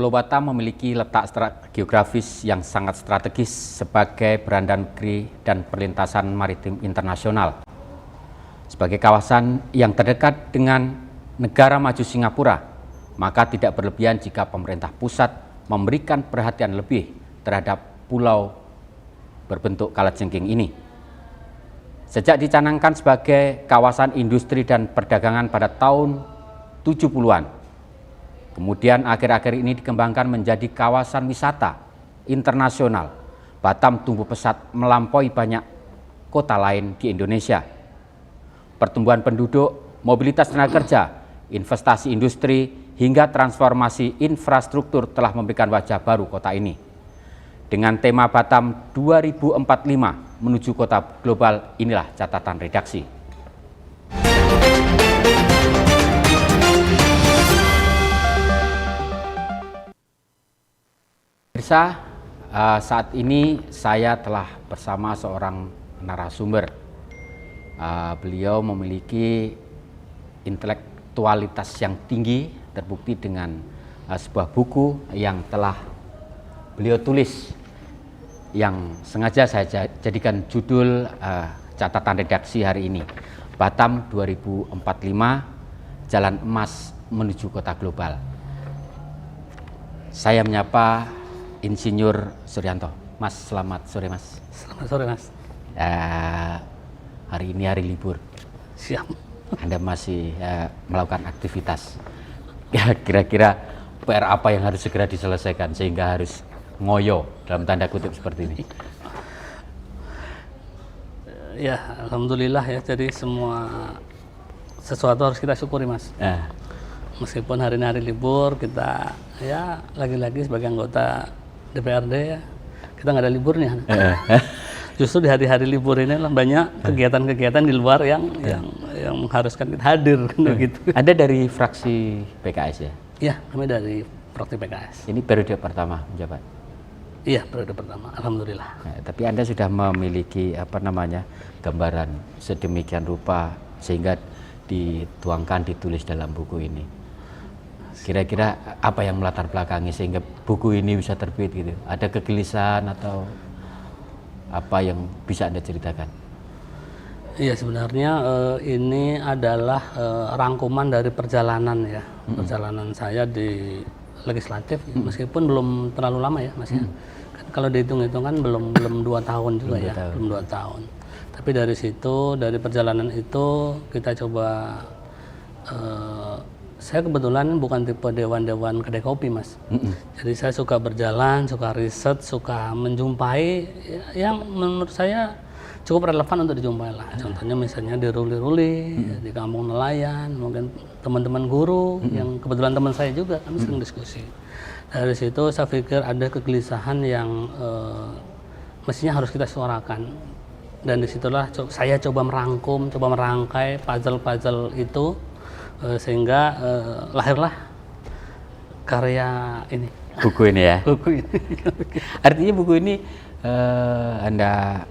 Pulau Batam memiliki letak geografis yang sangat strategis sebagai beranda negeri dan perlintasan maritim internasional. Sebagai kawasan yang terdekat dengan negara maju Singapura, maka tidak berlebihan jika pemerintah pusat memberikan perhatian lebih terhadap pulau berbentuk kalajengking ini. Sejak dicanangkan sebagai kawasan industri dan perdagangan pada tahun 70-an, kemudian akhir-akhir ini dikembangkan menjadi kawasan wisata internasional, Batam tumbuh pesat melampaui banyak kota lain di Indonesia. Pertumbuhan penduduk, mobilitas tenaga kerja, investasi industri, hingga transformasi infrastruktur telah memberikan wajah baru kota ini. Dengan tema Batam 2045 menuju kota global, inilah catatan redaksi. Pemirsa, saat ini saya telah bersama seorang narasumber. Beliau memiliki intelektualitas yang tinggi, terbukti dengan sebuah buku yang telah beliau tulis, yang sengaja saya jadikan judul catatan redaksi hari ini, Batam 2045, Jalan Emas Menuju Kota Global. Saya menyapa Insinyur Suryanto. Mas, selamat sore Mas. Selamat sore Mas. Hari ini hari libur. Siap. Anda masih melakukan aktivitas. Ya, kira-kira PR apa yang harus segera diselesaikan sehingga harus ngoyo dalam tanda kutip seperti ini? Ya, alhamdulillah ya. Jadi semua sesuatu harus kita syukuri Mas. Meskipun hari ini hari libur, kita ya lagi-lagi sebagai anggota DPRD ya, kita nggak ada liburnya. Justru di hari-hari libur ini lah banyak kegiatan-kegiatan di luar yang mengharuskan kita hadir gitu. Ada dari fraksi PKS ya? Iya, kami dari fraksi PKS. Ini periode pertama menjabat? Iya, periode pertama, alhamdulillah. Tapi Anda sudah memiliki gambaran sedemikian rupa sehingga dituangkan, ditulis dalam buku ini. Kira-kira apa yang melatar belakangi sehingga buku ini bisa terbit gitu? Ada kegelisahan atau apa yang bisa Anda ceritakan? Iya, sebenarnya ini adalah rangkuman dari perjalanan ya, perjalanan saya di legislatif, ya, meskipun belum terlalu lama ya Mas ya. Kan kalau dihitung-hitung kan belum 2 tahun juga ya, belum 2 tahun. Tapi dari situ, dari perjalanan itu kita coba, saya kebetulan bukan tipe dewan-dewan kedai kopi Mas. Jadi saya suka berjalan, suka riset, suka menjumpai yang menurut saya cukup relevan untuk dijumpai lah. Contohnya misalnya di Ruli-Ruli, di kampung nelayan, mungkin teman-teman guru yang kebetulan teman saya juga, kami sering diskusi. Dari situ saya pikir ada kegelisahan yang mestinya harus kita suarakan. Dan disitulah saya coba merangkum, coba merangkai puzzle-puzzle itu, sehingga lahirlah karya ini. Buku ini ya? Buku ini. Artinya buku ini Anda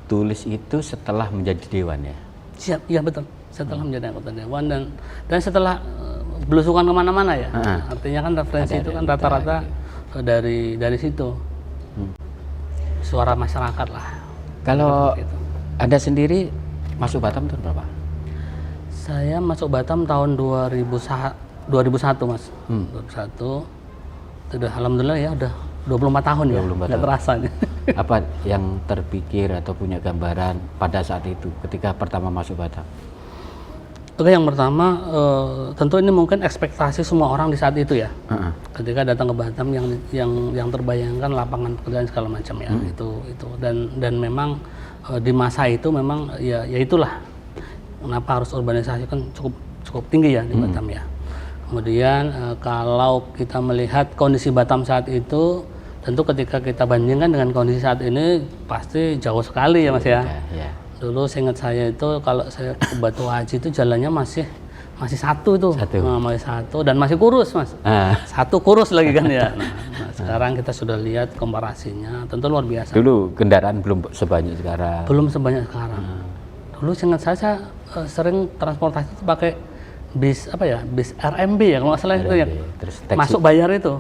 tulis itu setelah menjadi dewan ya? Siap, iya betul. Setelah menjadi anggota dewan dan setelah belusukan kemana-mana ya. Artinya kan referensi itu kan rata-rata dari situ. Suara masyarakat lah. Kalau Anda sendiri masuk Batam tahun berapa? Saya masuk Batam tahun 2001 Mas. 2001. Sudah alhamdulillah ya udah 24 tahun ya. Nggak terasa nih. Apa yang terpikir atau punya gambaran pada saat itu ketika pertama masuk Batam? Oke, yang pertama tentu ini mungkin ekspektasi semua orang di saat itu ya. Ketika datang ke Batam yang terbayangkan lapangan pekerjaan segala macam ya. Itu dan memang di masa itu memang ya itulah kenapa harus urbanisasi kan cukup tinggi ya di Batam ya. Kemudian kalau kita melihat kondisi Batam saat itu, tentu ketika kita bandingkan dengan kondisi saat ini pasti jauh sekali ya Mas ya. Dulu seingat saya itu kalau saya ke Batu Haji itu jalannya masih satu itu. Masih satu dan masih kurus Mas. Satu kurus lagi kan ya. Nah, sekarang kita sudah lihat komparasinya, tentu luar biasa. Dulu kendaraan belum sebanyak sekarang. Belum sebanyak sekarang. Dulu seingat saya sering transportasi itu pakai bis apa ya, bis RMB ya kalau nggak salah itu ya, Terus masuk bayar itu.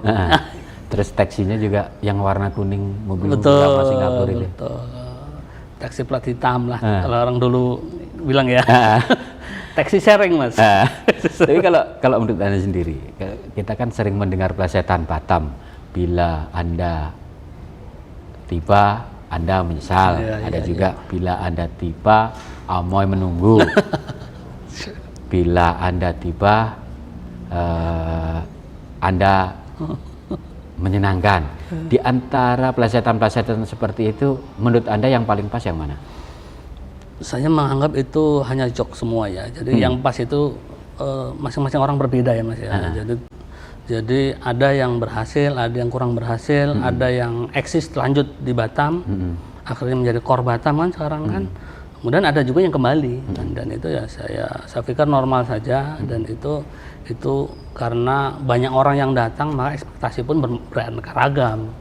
Terus taksinya juga yang warna kuning, mobil Betul, drama Singapura itu. betul. Taksi plat hitam lah, kalau orang dulu bilang ya. Taksi sharing mas. Tapi kalau menurut Anda sendiri, kita kan sering mendengar plesetan Batam, bila Anda tiba, Anda menyesal. Ada juga bila Anda tiba, amoy menunggu. Bila Anda tiba, Anda menyenangkan. Di antara plesetan-plesetan seperti itu, menurut Anda yang paling pas yang mana? Saya menganggap itu hanya joke semua ya. Jadi yang pas itu masing-masing orang berbeda ya mas ya. Jadi ada yang berhasil, ada yang kurang berhasil, ada yang eksis lanjut di Batam, akhirnya menjadi core Batam kan sekarang kan. Kemudian ada juga yang kembali dan itu ya saya pikir normal saja dan itu karena banyak orang yang datang maka ekspektasi pun beraneka ragam.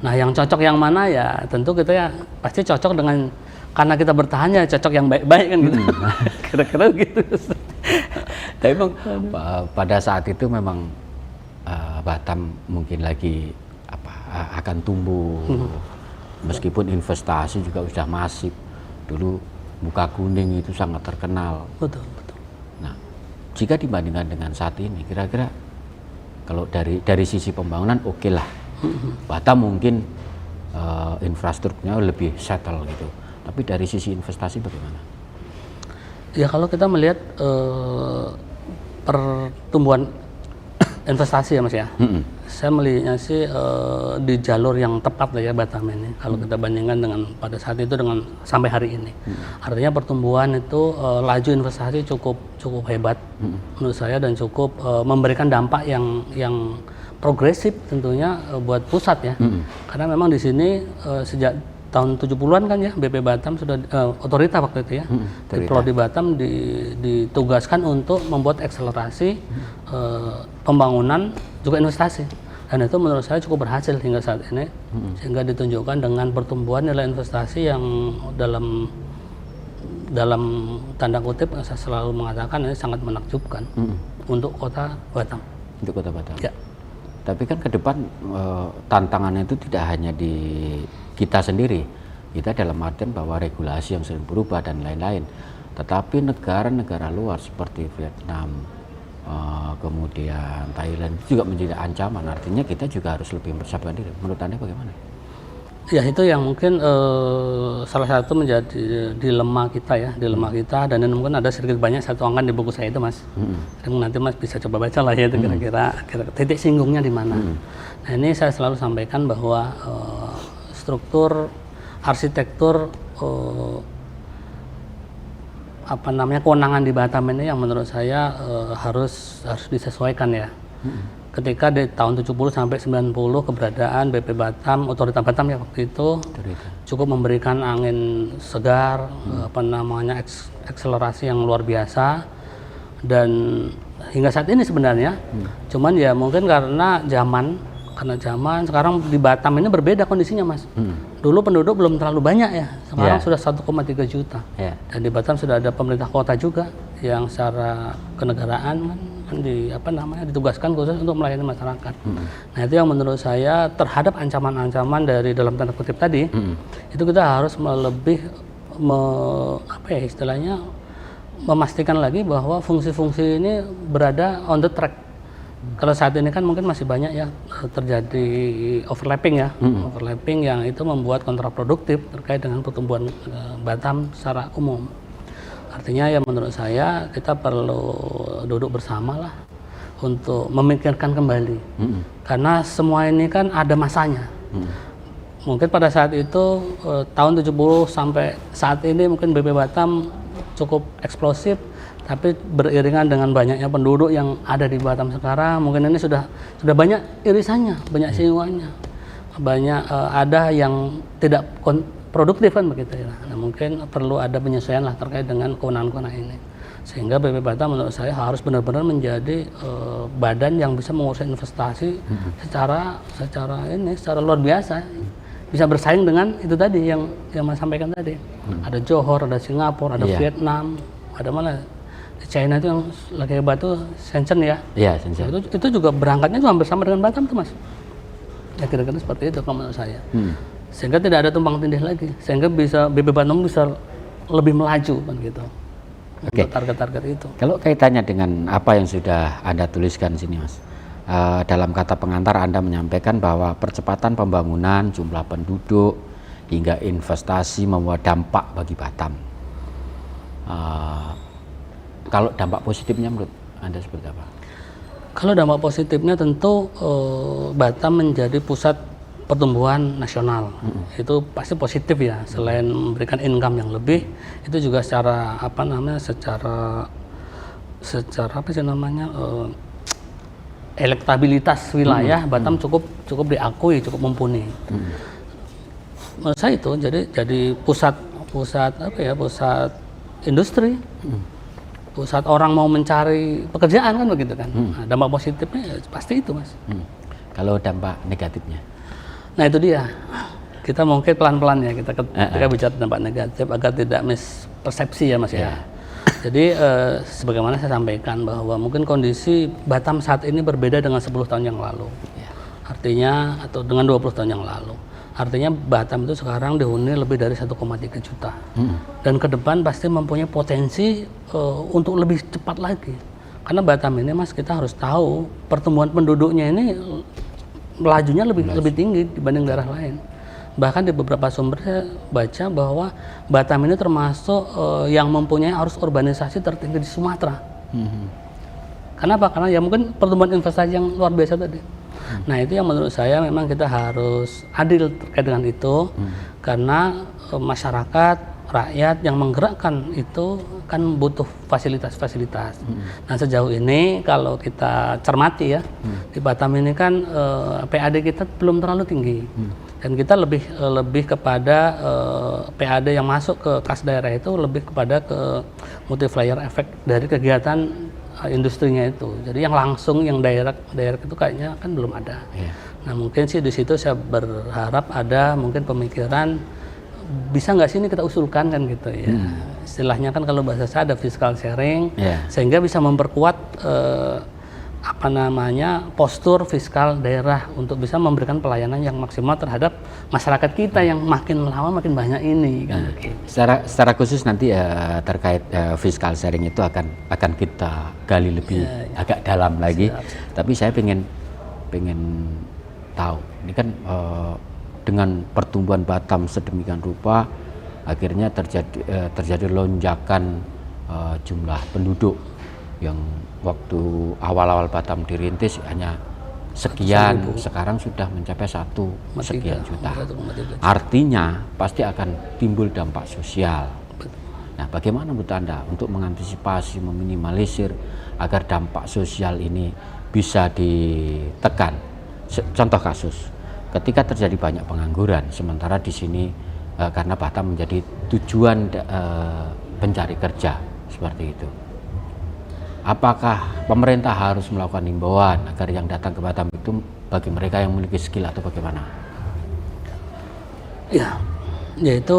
Nah yang cocok yang mana ya tentu kita ya pasti cocok dengan, karena kita bertahan ya cocok yang baik-baik kan gitu. Kira-kira gitu. Tapi memang pada saat itu memang Batam mungkin lagi akan tumbuh, meskipun investasi juga sudah masif. Dulu muka kuning itu sangat terkenal. Betul. Nah, jika dibandingkan dengan saat ini, kira-kira kalau dari sisi pembangunan oke lah, Batam mungkin infrastrukturnya lebih settle gitu. Tapi dari sisi investasi bagaimana? Ya kalau kita melihat pertumbuhan investasi ya mas ya, saya melihatnya sih di jalur yang tepat lah ya Batam ini. Kalau kita bandingkan dengan pada saat itu dengan sampai hari ini, artinya pertumbuhan itu laju investasi cukup hebat menurut saya dan cukup memberikan dampak yang progresif tentunya buat pusat ya. Karena memang di sini sejak tahun 70-an kan ya BP Batam sudah otorita waktu itu ya. Prodi Batam ditugaskan untuk membuat akselerasi pembangunan juga investasi. Dan itu menurut saya cukup berhasil hingga saat ini. Sehingga ditunjukkan dengan pertumbuhan nilai investasi yang dalam tanda kutip saya selalu mengatakan ini sangat menakjubkan untuk kota Batam. Untuk kota Batam. Ya. Tapi kan ke depan tantangannya itu tidak hanya di kita sendiri, kita dalam artian bahwa regulasi yang sering berubah dan lain-lain. Tetapi negara-negara luar seperti Vietnam, kemudian Thailand juga menjadi ancaman. Artinya kita juga harus lebih mempersiapkan diri. Menurut Anda bagaimana? Ya itu yang mungkin salah satu menjadi dilema kita dan ini mungkin ada sedikit banyak saya tuangkan di buku saya itu mas. Nanti mas bisa coba baca lah ya itu kira-kira titik singgungnya di mana. Nah ini saya selalu sampaikan bahwa struktur arsitektur kewenangan di Batam ini yang menurut saya harus disesuaikan ya. Ketika di tahun 70 sampai 90 keberadaan BP Batam, otorita Batam ya waktu itu cukup memberikan angin segar, akselerasi yang luar biasa dan hingga saat ini sebenarnya. Cuman ya mungkin karena zaman sekarang di Batam ini berbeda kondisinya mas. Dulu penduduk belum terlalu banyak ya, sekarang sudah 1,3 juta. Dan di Batam sudah ada pemerintah kota juga yang secara kenegaraan kan ditugaskan khusus untuk melayani masyarakat. Nah itu yang menurut saya terhadap ancaman-ancaman dari dalam tanda kutip tadi, itu kita harus memastikan lagi bahwa fungsi-fungsi ini berada on the track. Kalau saat ini kan mungkin masih banyak ya terjadi overlapping yang itu membuat kontraproduktif terkait dengan pertumbuhan Batam secara umum. Artinya ya menurut saya kita perlu duduk bersama lah untuk memikirkan kembali. Karena semua ini kan ada masanya. Mungkin pada saat itu tahun 70 sampai saat ini mungkin BP Batam cukup eksplosif. Tapi beriringan dengan banyaknya penduduk yang ada di Batam sekarang, mungkin ini sudah banyak irisannya, banyak singgungannya, banyak ada yang tidak produktif kan begitu ya. Nah, mungkin perlu ada penyesuaian lah terkait dengan kewenangan ini, sehingga BP Batam menurut saya harus benar-benar menjadi badan yang bisa mengurus investasi secara luar biasa, bisa bersaing dengan itu tadi yang Mas sampaikan tadi. Ada Johor, ada Singapura, ada Vietnam, ada mana? China itu yang lagi hebat tuh Shenzhen ya. Iya, Shenzhen. Itu juga berangkatnya hampir sama dengan Batam tuh Mas. Ya kira-kira seperti itu kalau menurut saya. Sehingga tidak ada tumpang tindih lagi. Sehingga bisa BP Batam bisa lebih melaju kan gitu. Oke. Untuk target-target itu. Kalau kaitannya dengan apa yang sudah Anda tuliskan sini Mas, dalam kata pengantar Anda menyampaikan bahwa percepatan pembangunan, jumlah penduduk, hingga investasi membawa dampak bagi Batam. Kalau dampak positifnya menurut Anda seperti apa? Kalau dampak positifnya tentu Batam menjadi pusat pertumbuhan nasional. Itu pasti positif ya. Selain memberikan income yang lebih, itu juga secara elektabilitas wilayah Batam cukup diakui, cukup mumpuni. Menurut saya itu jadi pusat industri. Pusat orang mau mencari pekerjaan kan begitu kan. Nah, dampak positifnya ya pasti itu Mas. Kalau dampak negatifnya? Nah itu dia. Kita mungkin pelan-pelan ya kita bicara dampak negatif agar tidak mispersepsi ya Mas ya. Jadi sebagaimana saya sampaikan bahwa mungkin kondisi Batam saat ini berbeda dengan 10 tahun yang lalu. Artinya atau dengan 20 tahun yang lalu. Artinya Batam itu sekarang dihuni lebih dari 1,3 juta. Dan ke depan pasti mempunyai potensi untuk lebih cepat lagi. Karena Batam ini Mas kita harus tahu pertumbuhan penduduknya ini melajunya lebih tinggi dibanding daerah lain. Bahkan di beberapa sumber saya baca bahwa Batam ini termasuk yang mempunyai arus urbanisasi tertinggi di Sumatera. Kenapa? Karena ya mungkin pertumbuhan investasi yang luar biasa tadi. Nah itu yang menurut saya memang kita harus adil terkait dengan itu, karena masyarakat, rakyat yang menggerakkan itu kan butuh fasilitas-fasilitas. Nah sejauh ini kalau kita cermati ya, di Batam ini kan PAD kita belum terlalu tinggi. Dan kita lebih kepada PAD yang masuk ke kas daerah itu lebih kepada ke multiplier effect dari kegiatan industrinya itu. Jadi yang langsung yang daerah itu kayaknya kan belum ada. Nah mungkin sih di situ saya berharap ada mungkin pemikiran bisa nggak sih ini kita usulkan kan gitu ya. Istilahnya kan kalau bahasa saya ada fiscal sharing sehingga bisa memperkuat postur fiskal daerah untuk bisa memberikan pelayanan yang maksimal terhadap masyarakat kita yang makin lama makin banyak ini kan. Secara khusus nanti terkait fiskal sharing itu akan kita gali lebih agak dalam lagi. Tapi saya pengen tahu ini kan dengan pertumbuhan Batam sedemikian rupa akhirnya terjadi lonjakan jumlah penduduk yang waktu awal-awal Batam dirintis hanya sekian, sekarang sudah mencapai 1 sekian juta. Artinya pasti akan timbul dampak sosial. Nah, bagaimana menurut Anda untuk mengantisipasi, meminimalisir agar dampak sosial ini bisa ditekan? Contoh kasus, ketika terjadi banyak pengangguran, sementara di sini karena Batam menjadi tujuan pencari kerja seperti itu. Apakah pemerintah harus melakukan himbauan agar yang datang ke Batam itu bagi mereka yang memiliki skill atau bagaimana? Ya, yaitu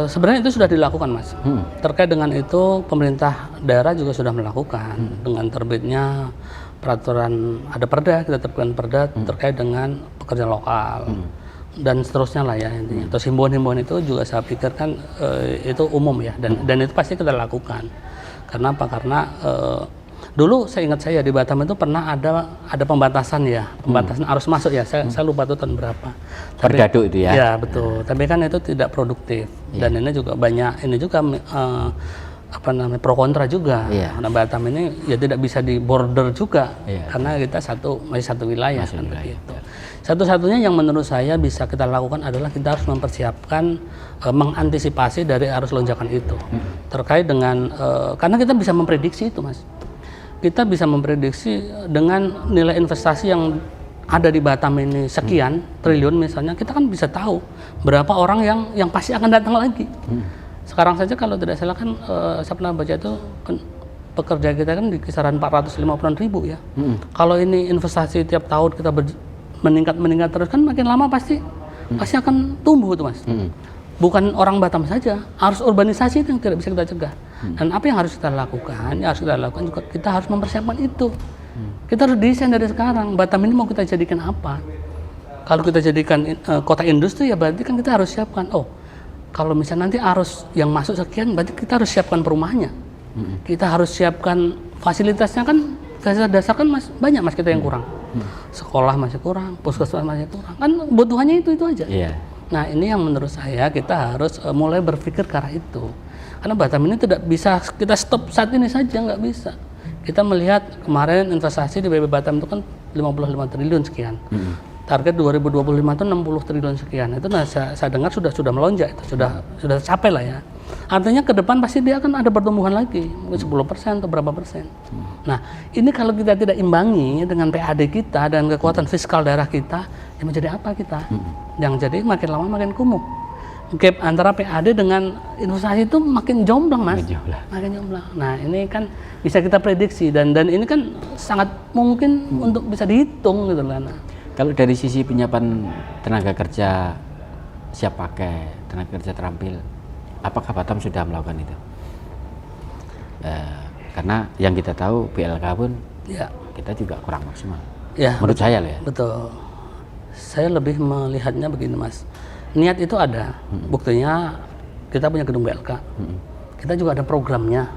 sebenarnya itu sudah dilakukan Mas. Terkait dengan itu pemerintah daerah juga sudah melakukan dengan terbitnya peraturan, ada perda, kita terbitkan perda terkait dengan pekerja lokal dan seterusnya lah ya intinya. Terus himbauan-himbauan itu juga saya pikir kan itu umum ya dan itu pasti kita lakukan. Karena apa? Karena dulu saya ingat saya di Batam itu pernah ada pembatasan ya, pembatasan arus masuk ya. Saya lupa itu tahun berapa. Perdadu itu ya. Ya betul. Tapi kan itu tidak produktif dan ini juga banyak pro kontra juga. Karena Batam ini ya tidak bisa di border juga karena kita masih satu wilayah kan begitu. Satu-satunya yang menurut saya bisa kita lakukan adalah kita harus mempersiapkan mengantisipasi dari arus lonjakan itu terkait dengan karena kita bisa memprediksi itu Mas. Kita bisa memprediksi dengan nilai investasi yang ada di Batam ini sekian triliun misalnya, kita kan bisa tahu berapa orang yang pasti akan datang lagi. Sekarang saja kalau tidak salah kan saya pernah baca itu pekerja kita kan di kisaran 450-an ribu ya. Kalau ini investasi tiap tahun kita meningkat terus kan makin lama pasti akan tumbuh itu Mas. Bukan orang Batam saja, arus urbanisasi itu yang tidak bisa kita cegah. Dan apa yang harus kita lakukan? Yang harus kita lakukan juga kita harus mempersiapkan itu. Kita harus desain dari sekarang. Batam ini mau kita jadikan apa? Kalau kita jadikan kota industri ya berarti kan kita harus siapkan. Oh, kalau misalnya nanti arus yang masuk sekian, berarti kita harus siapkan perumahannya. Kita harus siapkan fasilitasnya kan. Fasilitas dasar kan banyak mas kita yang kurang. Sekolah masih kurang, puskesmas masih kurang. Kan kebutuhannya itu aja. Nah ini yang menurut saya kita harus mulai berpikir ke arah itu. Karena Batam ini tidak bisa kita stop saat ini saja, nggak bisa. Kita melihat kemarin investasi di BB Batam itu kan 55 triliun sekian. Target 2025 itu 60 triliun sekian. Itu saya dengar sudah melonjak itu, sudah tercapai lah ya. Artinya ke depan pasti dia akan ada pertumbuhan lagi, mungkin 10% atau berapa persen. Nah, ini kalau kita tidak imbangi dengan PAD kita dan kekuatan fiskal daerah kita, ya menjadi apa kita? Yang jadi makin lama makin kumuh. Gap antara PAD dengan investasi itu makin jomplang mas, makin jomplang. Nah ini kan bisa kita prediksi dan ini kan sangat mungkin untuk bisa dihitung gitu lah. Nah. Kalau dari sisi penyiapan tenaga kerja siap pakai, tenaga kerja terampil, apakah Batam sudah melakukan itu? Karena yang kita tahu BLK pun kita juga kurang maksimal. Ya, menurut saya loh ya. Betul. Saya lebih melihatnya begini mas. Niat itu ada, buktinya kita punya gedung BLK, kita juga ada programnya,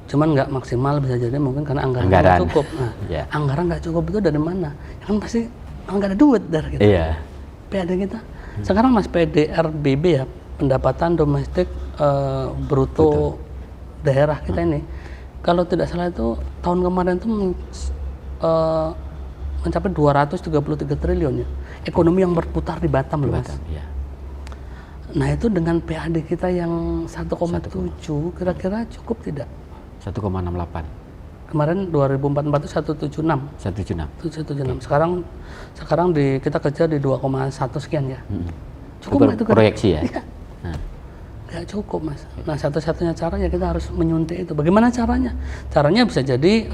cuman nggak maksimal bisa jadi mungkin karena anggaran nggak cukup. Nah, anggaran nggak cukup itu dari mana? Ya kan pasti nggak ada duit dari kita. PAD kita. Sekarang mas PDRBB ya, pendapatan domestik bruto daerah kita ini, kalau tidak salah itu tahun kemarin itu mencapai 233 triliun ya. Ekonomi yang berputar di Batam loh mas. Nah itu dengan PAD kita yang 1,7 kira-kira cukup tidak? 1,68. Kemarin 2044 itu 176. Sekarang kita kerja di 2,1 sekian ya. Cukup itu proyeksi ya? Nggak cukup mas. Nah satu-satunya cara ya kita harus menyuntik itu. Bagaimana caranya? Caranya bisa jadi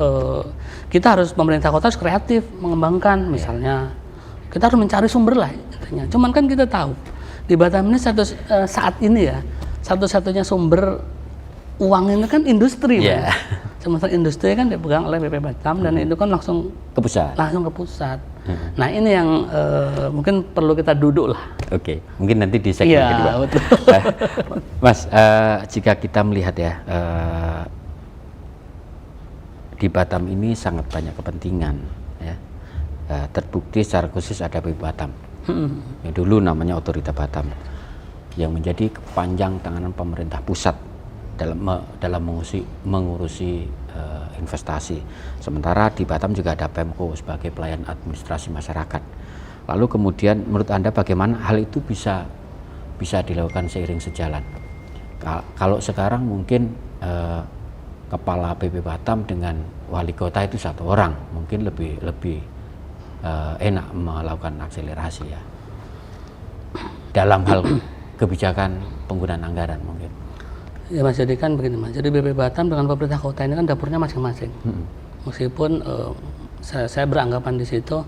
kita harus, pemerintah kota harus kreatif mengembangkan misalnya. Kita harus mencari sumber lah intinya. Cuman kan kita tahu di Batam ini saat ini ya satu-satunya sumber uang ini kan industri. Sementara industri kan dipegang oleh BP Batam dan itu kan langsung ke pusat. Nah ini yang mungkin perlu kita duduk lah. Oke, mungkin nanti di segmen kedua. Betul. Mas, jika kita melihat ya di Batam ini sangat banyak kepentingan ya. Terbukti secara khusus ada BP Batam. Yang dulu namanya Otorita Batam yang menjadi kepanjang tangan pemerintah pusat dalam mengurusi investasi. Sementara di Batam juga ada Pemko sebagai pelayan administrasi masyarakat. Lalu kemudian menurut Anda bagaimana hal itu bisa dilakukan seiring sejalan? Kalau sekarang mungkin kepala BP Batam dengan wali kota itu satu orang, mungkin lebih enak melakukan akselerasi ya dalam hal kebijakan penggunaan anggaran mungkin. Ya mas, jadi kan begini mas, jadi BP Batam dengan pemerintah kota ini kan dapurnya masing-masing. Meskipun saya beranggapan di situ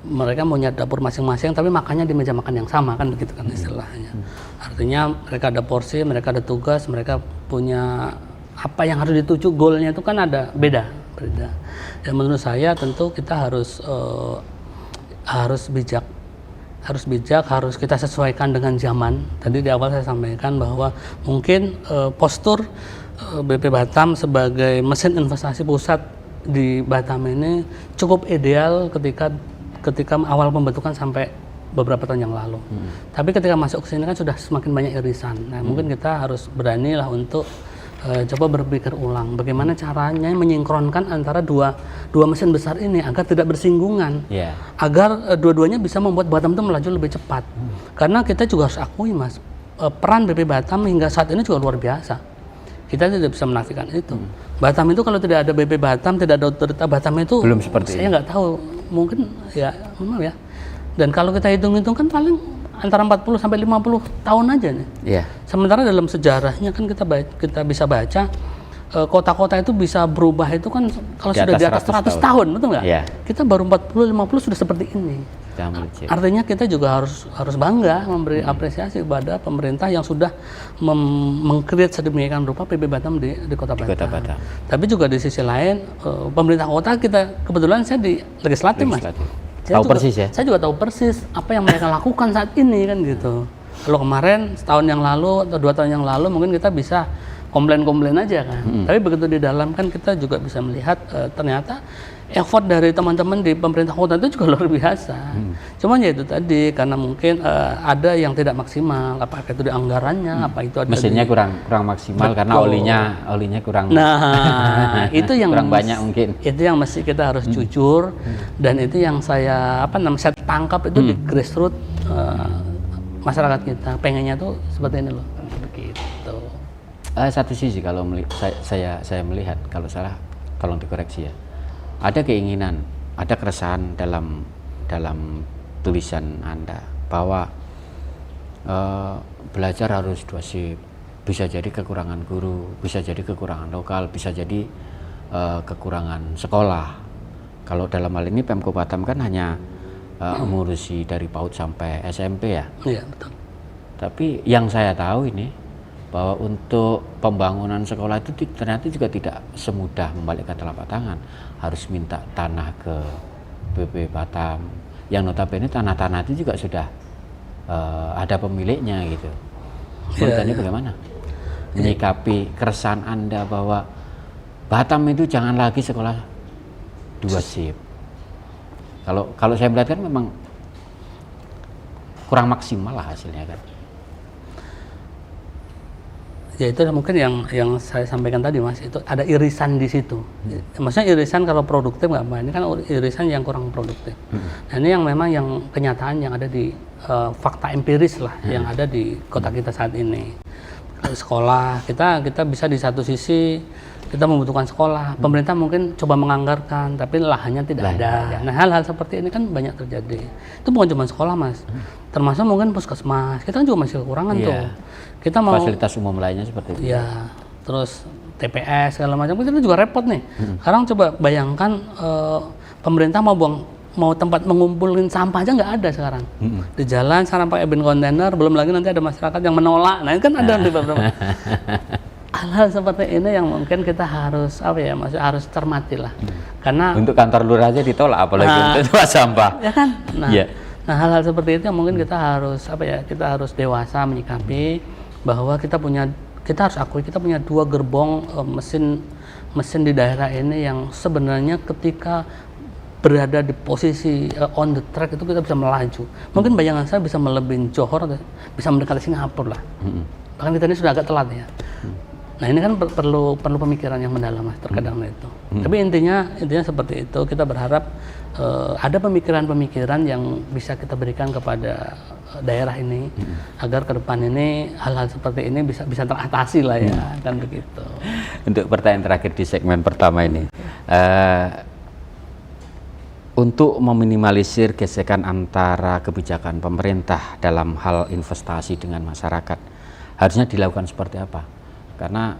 mereka punya dapur masing-masing, tapi makannya di meja makan yang sama kan begitu kan istilahnya. Artinya mereka ada porsi, mereka ada tugas, mereka punya apa yang harus dituju, goalnya itu kan ada beda. Dan menurut saya tentu kita harus bijak, harus kita sesuaikan dengan zaman. Tadi di awal saya sampaikan bahwa mungkin postur BP Batam sebagai mesin investasi pusat di Batam ini cukup ideal ketika awal pembentukan sampai beberapa tahun yang lalu. Tapi ketika masuk ke sini kan sudah semakin banyak irisan. Nah, mungkin kita harus beranilah untuk coba berpikir ulang bagaimana caranya menyingkronkan antara dua mesin besar ini agar tidak bersinggungan, agar dua-duanya bisa membuat Batam itu melaju lebih cepat. Karena kita juga harus akui mas, peran BP Batam hingga saat ini juga luar biasa. Kita tidak bisa menafikan itu. Batam itu kalau tidak ada BP Batam, tidak ada Otorita Batam itu belum seperti saya nggak tahu, mungkin ya memang ya. Dan kalau kita hitung-hitung kan paling antara 40 sampai 50 tahun aja nih. Sementara dalam sejarahnya kan kita bisa baca kota-kota itu bisa berubah itu kan kalau sudah di atas 100 tahun, betul nggak? Kita baru 40-50 sudah seperti ini. sudah melejit. Artinya kita juga harus bangga memberi apresiasi kepada pemerintah yang sudah meng-create sedemikian rupa PB Batam di Kota Batam. Tapi juga di sisi lain pemerintah kota kita, kebetulan saya di legislatif. Mas. Saya juga tahu persis apa yang mereka lakukan saat ini kan gitu. Kalau kemarin setahun yang lalu atau 2 tahun yang lalu mungkin kita bisa komplain aja kan. Tapi begitu di dalam kan kita juga bisa melihat ternyata effort dari teman-teman di pemerintah kota itu juga luar biasa. Cuman ya itu tadi karena mungkin ada yang tidak maksimal, apakah itu di anggarannya, apa itu ada mesinnya kurang maksimal. Betul. Karena olinya kurang. Nah, itu yang kurang banyak mungkin. Itu yang mesti kita harus jujur, dan itu yang saya saya tangkap itu di grassroots masyarakat kita. Pengennya tuh seperti ini loh. Begitu. Satu sisi kalau saya melihat, kalau salah tolong dikoreksi ya. Ada keinginan, ada keresahan dalam tulisan Anda bahwa belajar harus 2 shift, bisa jadi kekurangan guru, bisa jadi kekurangan lokal, bisa jadi kekurangan sekolah. Kalau dalam hal ini Pemko Batam kan hanya mengurusi dari PAUD sampai SMP ya. Iya, betul. Tapi yang saya tahu ini bahwa untuk pembangunan sekolah itu ternyata juga tidak semudah membalikkan telapak tangan. Harus minta tanah ke PB Batam, yang notabene tanah-tanah itu juga sudah ada pemiliknya gitu. Menurut Anda bagaimana menyikapi keresahan Anda bahwa Batam itu jangan lagi sekolah 2 shift? Kalau saya melihat kan memang kurang maksimal lah hasilnya kan. Ya itu mungkin yang saya sampaikan tadi Mas, itu ada irisan di situ. Maksudnya irisan kalau produktif nggak apa, ini kan irisan yang kurang produktif. Nah ini yang memang yang kenyataan yang ada di fakta empiris lah yang ada di kota kita saat ini. Sekolah kita bisa di satu sisi kita membutuhkan sekolah, pemerintah mungkin coba menganggarkan tapi lahannya tidak ada. Nah hal-hal seperti ini kan banyak terjadi. Itu bukan cuma sekolah Mas, termasuk mungkin puskesmas, kita kan juga masih kekurangan tuh. Kita mau fasilitas umum lainnya seperti itu. Ya, terus TPS segala macam kita juga repot nih. Sekarang coba bayangkan pemerintah mau tempat mengumpulin sampah aja nggak ada sekarang. Di jalan sekarang pakai bin kontainer, belum lagi nanti ada masyarakat yang menolak. Nah, ini kan ada di beberapa hal-hal seperti ini yang mungkin kita harus harus cermati lah. Karena untuk kantor lurah aja ditolak, apalagi untuk sampah. Ya kan? Nah, hal-hal seperti itu yang mungkin kita harus kita harus dewasa menyikapi bahwa kita harus akui kita punya 2 gerbong mesin di daerah ini yang sebenarnya ketika berada di posisi on the track itu kita bisa melaju. Mungkin bayangan saya bisa melebihi Johor, bisa mendekati Singapura lah. Bahkan kita ini sudah agak telat ya. Nah ini kan perlu pemikiran yang mendalam Mas terkadang itu. Tapi intinya seperti itu. Kita berharap ada pemikiran-pemikiran yang bisa kita berikan kepada daerah ini agar ke depan ini hal-hal seperti ini bisa teratasi lah ya, kan begitu. Untuk pertanyaan terakhir di segmen pertama ini, untuk meminimalisir gesekan antara kebijakan pemerintah dalam hal investasi dengan masyarakat, harusnya dilakukan seperti apa? Karena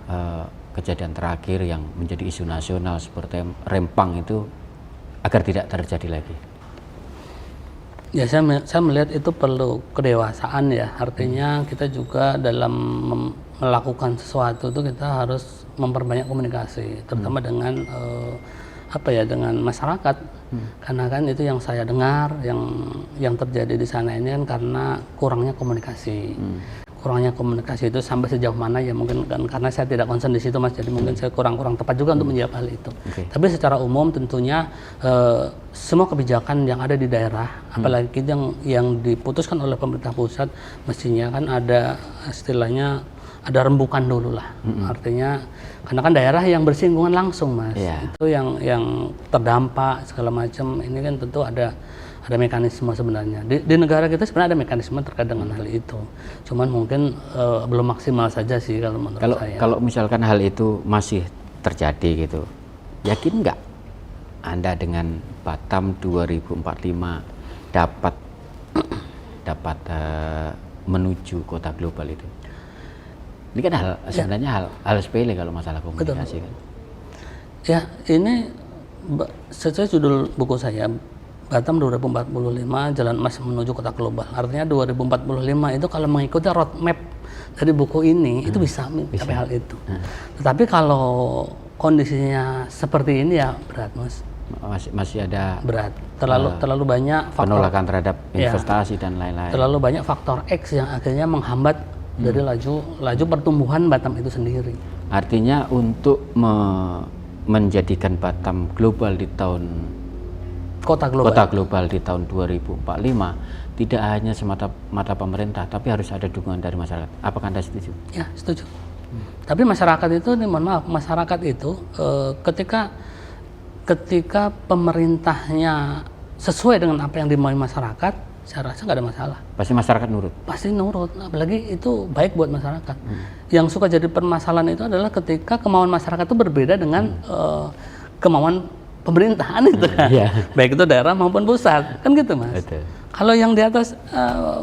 kejadian terakhir yang menjadi isu nasional seperti Rempang itu agar tidak terjadi lagi. Ya saya melihat itu perlu kedewasaan ya. Artinya kita juga dalam melakukan sesuatu itu kita harus memperbanyak komunikasi, terutama dengan dengan masyarakat. Karena kan itu yang saya dengar yang terjadi di sana ini kan karena kurangnya komunikasi. Kurangnya komunikasi itu sampai sejauh mana ya mungkin kan karena saya tidak concern di situ Mas, jadi mungkin saya kurang tepat juga untuk menjawab hal itu. Tapi secara umum tentunya semua kebijakan yang ada di daerah, apalagi yang diputuskan oleh pemerintah pusat, mestinya kan ada istilahnya ada rembukan dulu lah. Artinya karena kan daerah yang bersinggungan langsung Mas, itu yang terdampak segala macam, ini kan tentu ada mekanisme sebenarnya. Di negara kita sebenarnya ada mekanisme terkait dengan hal itu. Cuman mungkin belum maksimal saja sih kalau menurut saya. Kalau misalkan hal itu masih terjadi gitu, yakin nggak Anda dengan Batam 2045 dapat menuju kota global itu? Ini kan sebenarnya hal sepele kalau masalah komunikasi. Kan? Ya, ini sesuai judul buku saya, Batam 2045 jalan emas menuju kota global. Artinya 2045 itu kalau mengikuti roadmap dari buku ini itu bisa mencapai hal itu. Tetapi kalau kondisinya seperti ini ya berat, Mas. Masih ada berat. Terlalu banyak faktor penolakan terhadap investasi dan lain-lain. Terlalu banyak faktor X yang akhirnya menghambat dari laju pertumbuhan Batam itu sendiri. Artinya untuk menjadikan Batam global di tahun kota global di tahun 2045 tidak hanya semata-mata pemerintah, tapi harus ada dukungan dari masyarakat. Apakah Anda setuju? Ya, setuju. Tapi masyarakat itu, mohon maaf, masyarakat itu ketika pemerintahnya sesuai dengan apa yang dimauin masyarakat, saya rasa nggak ada masalah. Pasti masyarakat nurut? Pasti nurut, apalagi itu baik buat masyarakat. Yang suka jadi permasalahan itu adalah ketika kemauan masyarakat itu berbeda dengan kemauan pemerintahan itu kan. Baik itu daerah maupun pusat, kan gitu, Mas. Betul. Kalau yang di atas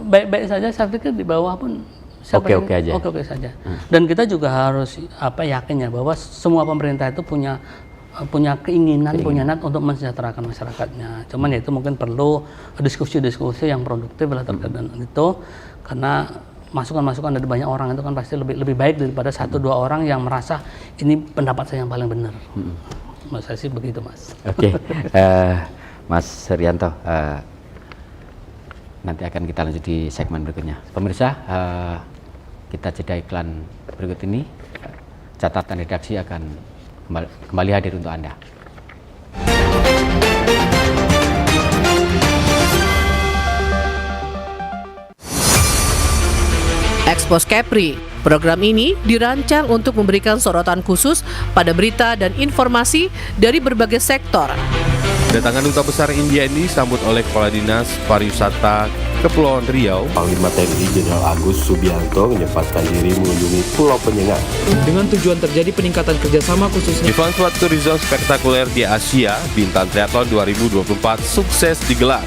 baik-baik saja, saya pikir di bawah pun oke-oke saja. Dan kita juga harus yakin ya bahwa semua pemerintah itu punya keinginan, punya niat untuk mensejahterakan masyarakatnya. Cuman ya itu mungkin perlu diskusi-diskusi yang produktif lah terkait dengan itu, karena masukan-masukan dari banyak orang itu kan pasti lebih baik daripada 1-2 orang yang merasa ini pendapat saya yang paling benar. Mas saya sih begitu, Mas. Oke. Mas Suryanto, nanti akan kita lanjut di segmen berikutnya. Pemirsa, kita jeda iklan berikut ini. Catatan redaksi akan kembali hadir untuk Anda. Expos Kepri. Program ini dirancang untuk memberikan sorotan khusus pada berita dan informasi dari berbagai sektor. Kedatangan Duta Besar India ini disambut oleh Kepala Dinas Pariwisata Kepulauan Riau. Panglima TNI Jenderal Agus Subianto menyempatkan diri mengunjungi Pulau Penyengat. Dengan tujuan terjadi peningkatan kerjasama khususnya. Event Sport Tourism spektakuler di Asia, Bintan Triathlon 2024 sukses digelar.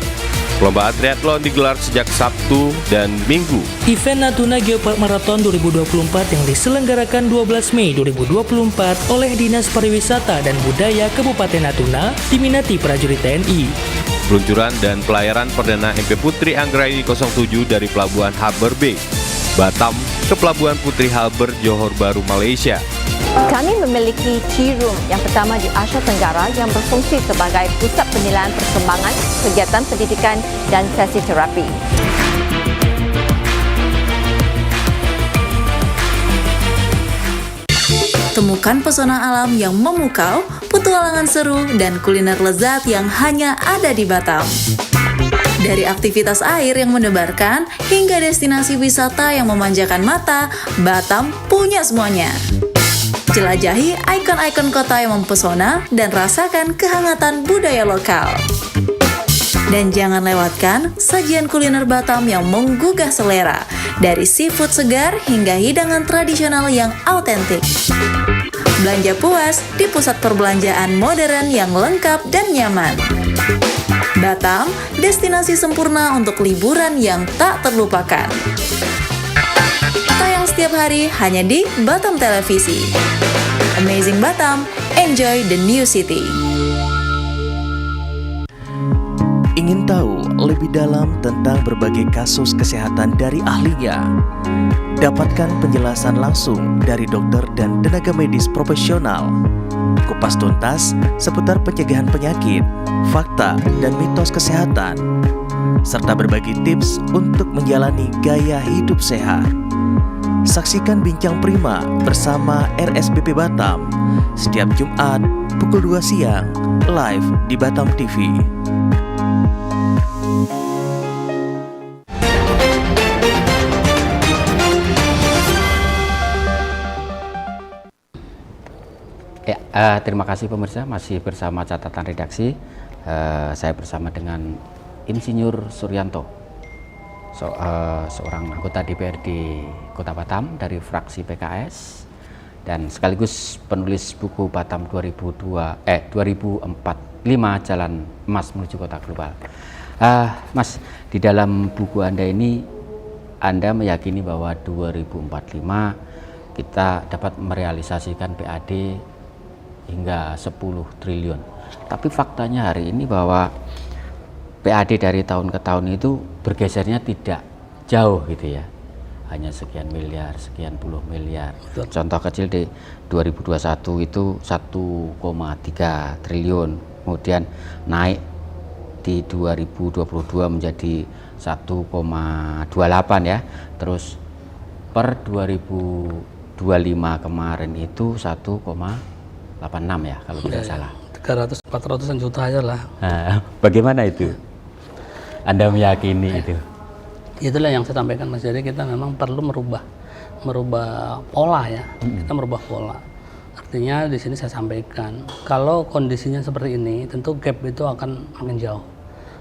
Perlombaan triathlon digelar sejak Sabtu dan Minggu. Event Natuna Geopark Marathon 2024 yang diselenggarakan 12 Mei 2024 oleh Dinas Pariwisata dan Budaya Kabupaten Natuna diminati prajurit TNI. Peluncuran dan pelayaran perdana MP Putri Anggraini 07 dari Pelabuhan Harbour Bay, Batam ke Pelabuhan Putri Harbour, Johor Bahru, Malaysia. Kami memiliki tea room yang pertama di Asia Tenggara yang berfungsi sebagai pusat penilaian perkembangan, kegiatan pendidikan dan sesi terapi. Temukan pesona alam yang memukau, petualangan seru, dan kuliner lezat yang hanya ada di Batam. Dari aktivitas air yang mendebarkan, hingga destinasi wisata yang memanjakan mata, Batam punya semuanya. Jelajahi ikon-ikon kota yang mempesona dan rasakan kehangatan budaya lokal. Dan jangan lewatkan sajian kuliner Batam yang menggugah selera, dari seafood segar hingga hidangan tradisional yang autentik. Belanja puas di pusat perbelanjaan modern yang lengkap dan nyaman. Batam, destinasi sempurna untuk liburan yang tak terlupakan. Tayang setiap hari hanya di Batam Televisi. Amazing Batam, enjoy the new city. Ingin tahu lebih dalam tentang berbagai kasus kesehatan dari ahlinya? Dapatkan penjelasan langsung dari dokter dan tenaga medis profesional. Kupas tuntas seputar pencegahan penyakit, fakta dan mitos kesehatan, serta berbagi tips untuk menjalani gaya hidup sehat. Saksikan Bincang Prima bersama RSBP Batam setiap Jumat pukul 2 siang live di Batam TV. Terima kasih pemirsa, masih bersama catatan redaksi. Saya bersama dengan Insinyur Suryanto, seorang anggota DPRD Kota Batam dari fraksi PKS dan sekaligus penulis buku Batam 2045 Jalan Emas Menuju Kota Global. Mas, di dalam buku Anda ini Anda meyakini bahwa 2045 kita dapat merealisasikan PAD hingga 10 triliun. Tapi faktanya hari ini bahwa PAD dari tahun ke tahun itu bergesernya tidak jauh gitu ya, hanya sekian miliar, sekian puluh miliar. Betul. Contoh kecil di 2021 itu 1,3 triliun, kemudian naik di 2022 menjadi 1,28 ya, terus per 2025 kemarin itu 1,86 ya kalau tidak salah. 300-400an juta aja lah. Nah, bagaimana itu? Anda meyakini itu? Itulah yang saya sampaikan Mas, jadi kita memang perlu merubah pola ya. Kita merubah pola. Artinya di sini saya sampaikan, kalau kondisinya seperti ini, tentu gap itu akan makin jauh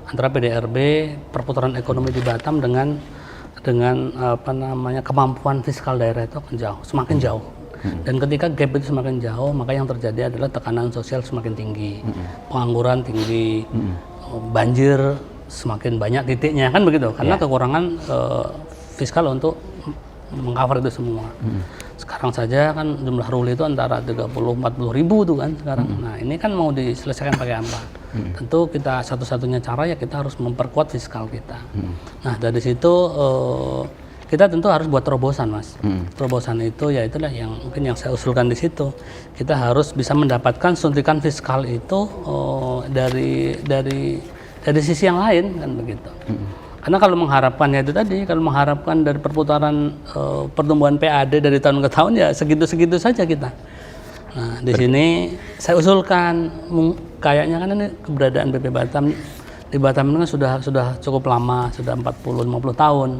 antara PDRB, perputaran ekonomi di Batam dengan kemampuan fiskal daerah itu akan jauh, semakin jauh. Dan ketika gap itu semakin jauh, maka yang terjadi adalah tekanan sosial semakin tinggi, pengangguran tinggi, banjir semakin banyak titiknya, kan begitu, karena kekurangan fiskal untuk mengcover itu semua. Sekarang saja kan jumlah ruli itu antara 30-40 ribu tuh kan sekarang. Nah ini kan mau diselesaikan pakai apa? Tentu kita satu-satunya cara ya kita harus memperkuat fiskal kita. Nah dari situ kita tentu harus buat terobosan Mas. Terobosan itu ya itulah yang mungkin yang saya usulkan di situ. Kita harus bisa mendapatkan suntikan fiskal itu dari sisi yang lain kan begitu. Karena kalau mengharapkannya itu tadi, kalau mengharapkan dari perputaran pertumbuhan PAD dari tahun ke tahun ya segitu-segitu saja kita. Nah di sini saya usulkan kayaknya kan ini keberadaan BP Batam di Batam ini kan sudah cukup lama, sudah 40-50 tahun.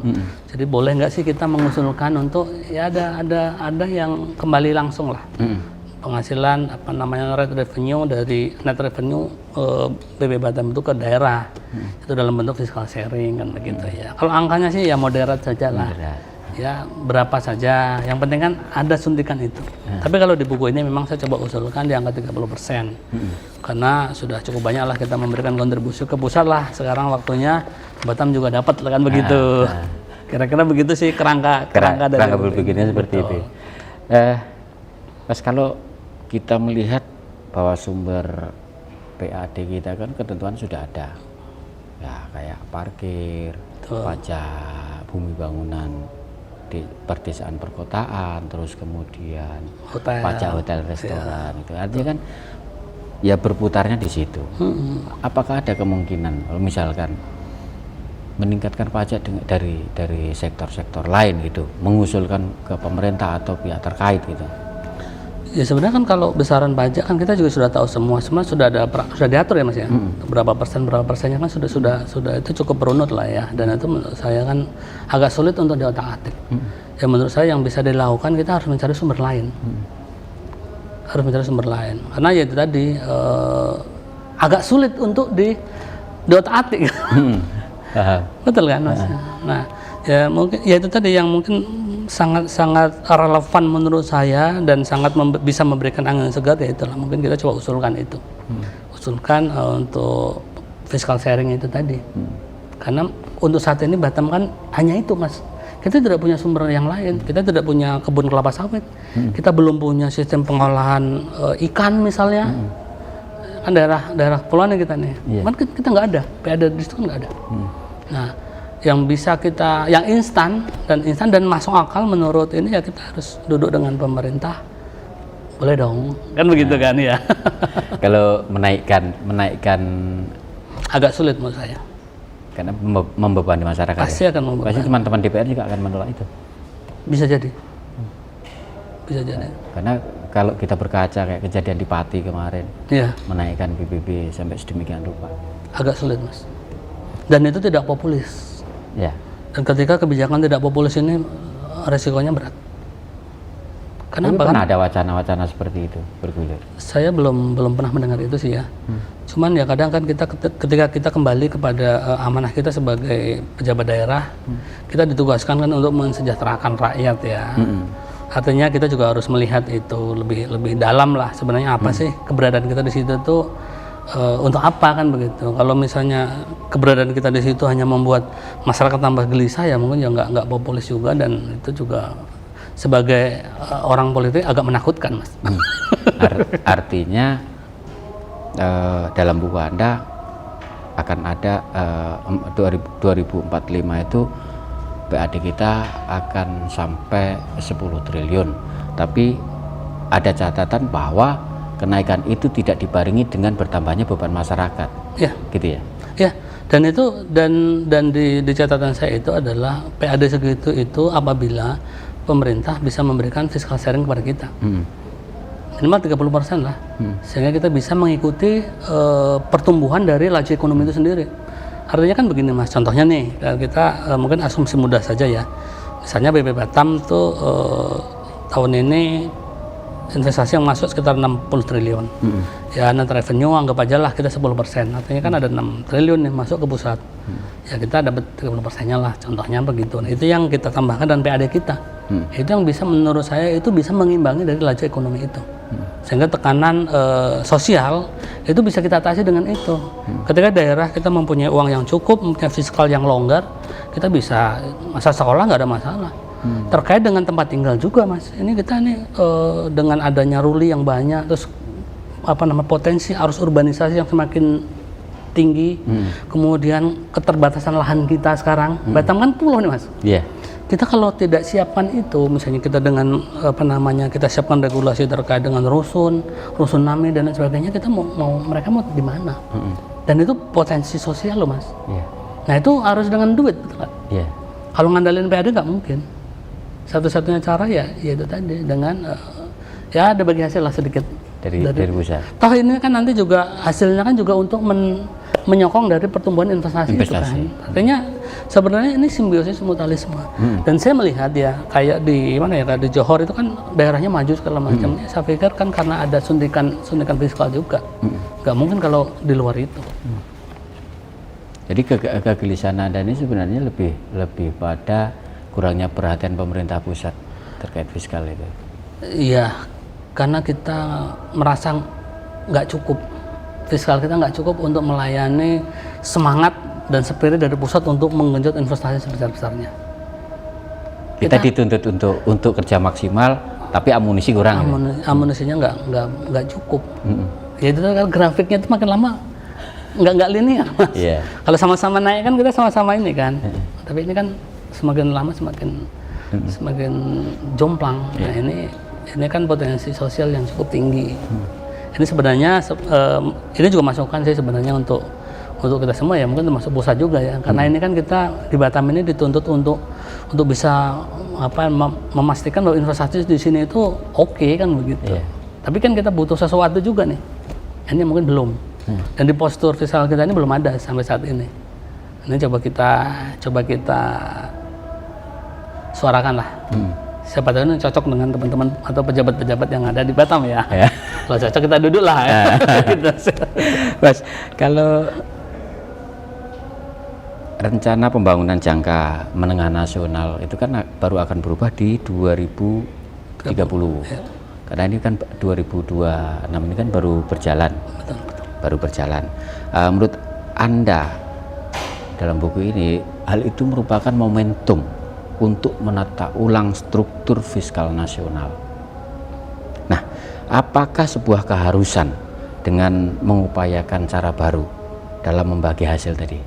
Jadi boleh nggak sih kita mengusulkan untuk ya ada yang kembali langsung lah. Penghasilan net revenue dari net revenue BP Batam itu ke daerah. Itu dalam bentuk fiscal sharing kan begitu ya. Kalau angkanya sih ya moderat saja lah. Ya berapa saja, yang penting kan ada suntikan itu. Tapi kalau di buku ini memang saya coba usulkan di angka 30%. Karena sudah cukup banyak lah kita memberikan kontribusi ke pusat lah. Sekarang waktunya Batam juga dapat kan begitu. Kira-kira begitu sih kerangka dari berpikirnya seperti itu. Mas, kalau kita melihat bahwa sumber PAD kita kan ketentuan sudah ada. Ya kayak parkir, pajak bumi bangunan di perdesaan perkotaan, terus kemudian pajak hotel restoran itu artinya kan ya berputarnya di situ. Apakah ada kemungkinan kalau misalkan meningkatkan pajak dari sektor-sektor lain gitu, mengusulkan ke pemerintah atau pihak terkait gitu? Ya sebenarnya kan kalau besaran pajak kan kita juga sudah tahu semua sudah diatur ya Mas ya. Berapa persennya kan sudah itu cukup runut lah ya, dan itu menurut saya kan agak sulit untuk diotak-atik. Ya menurut saya yang bisa dilakukan kita harus mencari sumber lain. Harus mencari sumber lain. Karena ya itu tadi agak sulit untuk diotak-atik. Betul kan Mas? Nah, ya mungkin ya itu tadi yang mungkin sangat relevan menurut saya dan sangat bisa memberikan angin segar, ya itulah mungkin kita coba usulkan itu. Usulkan untuk fiscal sharing itu tadi. Karena untuk saat ini Batam kan hanya itu Mas. Kita tidak punya sumber yang lain. Kita tidak punya kebun kelapa sawit. Kita belum punya sistem pengolahan ikan misalnya. Kan daerah kepulauan kita nih. Kan kita nggak ada. PAD di situ kan nggak ada. Nah, yang bisa kita, yang instan dan masuk akal menurut ini ya kita harus duduk dengan pemerintah. Boleh dong, kan begitu kan ya. Kalau menaikkan agak sulit menurut saya. Karena membebani masyarakat. Pasti akan membebani. Pasti teman-teman DPR juga akan menolak itu. Bisa jadi. Bisa jadi. Karena kalau kita berkaca kayak kejadian di Pati kemarin, menaikkan PBB sampai sedemikian rupa. Agak sulit Mas. Dan itu tidak populis. Ya. Dan ketika kebijakan tidak populis ini resikonya berat. Kenapa? Pernah ada wacana-wacana seperti itu bergulir? Saya belum pernah mendengar itu sih ya. Cuman ya kadang kan ketika kita kembali kepada amanah kita sebagai pejabat daerah, kita ditugaskan kan untuk mensejahterakan rakyat ya. Artinya kita juga harus melihat itu lebih dalam lah sebenarnya apa sih keberadaan kita di situ tuh. Untuk apa kan begitu? Kalau misalnya keberadaan kita di situ hanya membuat masyarakat tambah gelisah ya mungkin ya nggak populis juga, dan itu juga sebagai orang politik agak menakutkan Mas. Artinya dalam buku Anda akan ada 2045 itu PAD kita akan sampai 10 triliun. Tapi ada catatan bahwa kenaikan itu tidak dibarengi dengan bertambahnya beban masyarakat. Ya, gitu ya. Ya, dan itu dan di catatan saya itu adalah PAD segitu itu apabila pemerintah bisa memberikan fiscal sharing kepada kita. Minimal 30% lah. Sehingga kita bisa mengikuti pertumbuhan dari laju ekonomi itu sendiri. Artinya kan begini Mas, contohnya nih, kita mungkin asumsi mudah saja ya. Misalnya BP Batam tuh tahun ini investasi yang masuk sekitar 60 triliun. Ya net revenue anggap aja lah kita 10%. Artinya kan ada 6 triliun yang masuk ke pusat. Ya kita dapat 30%-nya lah, contohnya begitu. Nah, itu yang kita tambahkan dan PAD kita. Itu yang bisa menurut saya itu bisa mengimbangi dari laju ekonomi itu. Sehingga tekanan sosial itu bisa kita atasi dengan itu. Ketika daerah kita mempunyai uang yang cukup, mempunyai fiskal yang longgar, kita bisa masa sekolah nggak ada masalah. Terkait dengan tempat tinggal juga Mas, ini kita nih dengan adanya ruli yang banyak, terus potensi arus urbanisasi yang semakin tinggi, kemudian keterbatasan lahan kita sekarang, Batam kan pulau nih Mas. Yeah. Kita kalau tidak siapkan itu, misalnya kita dengan kita siapkan regulasi terkait dengan rusun nami dan lain sebagainya, kita mereka mau di mana? Dan itu potensi sosial loh Mas. Yeah. Nah itu harus dengan duit, betul kan? Yeah. Kalau ngandalin PAD nggak mungkin. Satu-satunya cara ya itu tadi dengan ya ada bagi hasil lah sedikit dari pusat. Toh ini kan nanti juga hasilnya kan juga untuk menyokong dari pertumbuhan investasi. Itu kan. Artinya sebenarnya ini simbiosis mutualisme. Dan saya melihat ya kayak di mana ya, kayak di Johor itu kan daerahnya maju segala macam. Saya pikir kan karena ada suntikan fiskal juga. Nggak mungkin kalau di luar itu. Jadi kegelisahan Anda ini sebenarnya lebih pada kurangnya perhatian pemerintah pusat terkait fiskal itu. Iya, karena kita merasa nggak cukup, fiskal kita nggak cukup untuk melayani semangat dan spirit dari pusat untuk menggenjot investasi sebesar-besarnya. Kita dituntut untuk kerja maksimal, tapi amunisi kurang. Amunisinya nggak cukup. Ya itu kan grafiknya itu makin lama nggak linear Mas. Yeah. Kalau sama-sama naik kan kita sama-sama ini kan. Tapi ini kan semakin lama semakin jomplang. Nah ini kan potensi sosial yang cukup tinggi. Ini sebenarnya ini juga masukan sih sebenarnya untuk kita semua ya, mungkin termasuk pusat juga ya. Karena ini kan kita di Batam ini dituntut untuk bisa memastikan bahwa investasi di sini itu oke kan begitu. Yeah. Tapi kan kita butuh sesuatu juga nih. Ini mungkin belum. Dan di postur fiskal kita ini belum ada sampai saat ini. Ini coba kita suarakan lah. Siapa tahu ini cocok dengan teman-teman atau pejabat-pejabat yang ada di Batam ya. Kalau cocok kita duduk lah ya. Mas, kalau rencana pembangunan jangka menengah nasional itu kan baru akan berubah di 2030. Karena ini kan 2026 ini kan baru berjalan. Baru berjalan. Menurut Anda dalam buku ini, hal itu merupakan momentum untuk menata ulang struktur fiskal nasional. Nah, apakah sebuah keharusan dengan mengupayakan cara baru dalam membagi hasil tadi,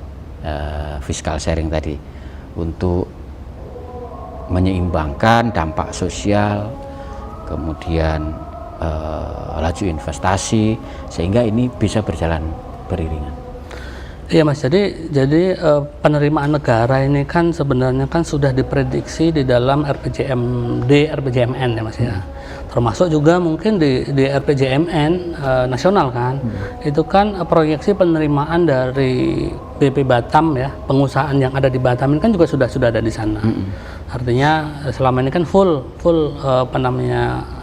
fiskal sharing tadi, untuk menyeimbangkan dampak sosial, kemudian laju investasi, sehingga ini bisa berjalan beriringan? Iya Mas, jadi penerimaan negara ini kan sebenarnya kan sudah diprediksi di dalam RPJMD, RPJMN ya Mas ya. Termasuk juga mungkin di RPJMN nasional kan. Itu kan proyeksi penerimaan dari BP Batam ya, pengusahaan yang ada di Batam ini kan juga sudah ada di sana. Artinya selama ini kan full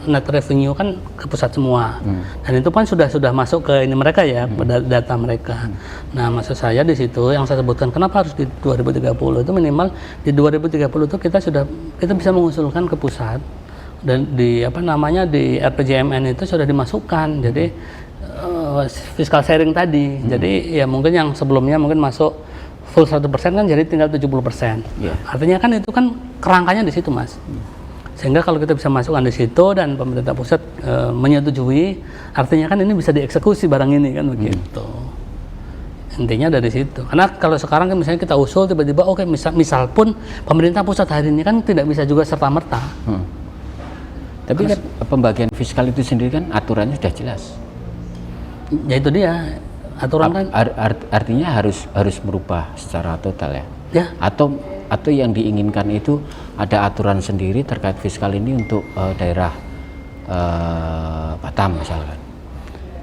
net revenue kan ke pusat semua. Dan itu kan sudah masuk ke ini mereka ya, data mereka. Nah, maksud saya di situ yang saya sebutkan kenapa harus di 2030 itu minimal di 2030 itu kita bisa mengusulkan ke pusat, dan di di RPJMN itu sudah dimasukkan. Jadi fiskal sharing tadi. Jadi ya mungkin yang sebelumnya mungkin masuk full 100% kan jadi tinggal 70%. Artinya kan itu kan kerangkanya di situ Mas. Sehingga kalau kita bisa masukkan di situ dan pemerintah pusat menyetujui, artinya kan ini bisa dieksekusi barang ini kan begitu. Intinya dari situ. Karena kalau sekarang kan misalnya kita usul tiba-tiba oke, misal pun pemerintah pusat hari ini kan tidak bisa juga serta-merta. Tapi kan pembagian fiskal itu sendiri kan aturannya sudah jelas. Ya itu dia aturan kan. Artinya harus merubah secara total ya. Ya. Atau yang diinginkan itu ada aturan sendiri terkait fiskal ini untuk daerah Batam misalkan.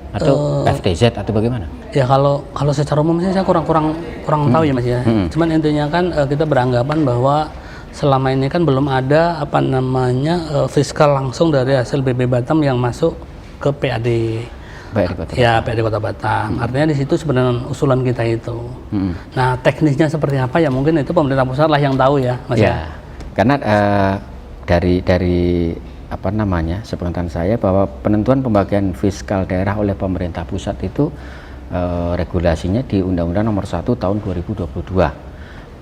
Atau FTZ atau bagaimana? Ya kalau secara umum sih saya kurang tahu ya Mas ya. Cuman intinya kan kita beranggapan bahwa selama ini kan belum ada fiskal langsung dari hasil BB Batam yang masuk ke PAD. PAD Kota Batam. Artinya di situ sebenarnya usulan kita itu. Nah teknisnya seperti apa ya mungkin itu pemerintah pusat lah yang tahu ya Mas ya. Karena dari sepengetahuan saya bahwa penentuan pembagian fiskal daerah oleh pemerintah pusat itu regulasinya di Undang-Undang Nomor 1 Tahun 2022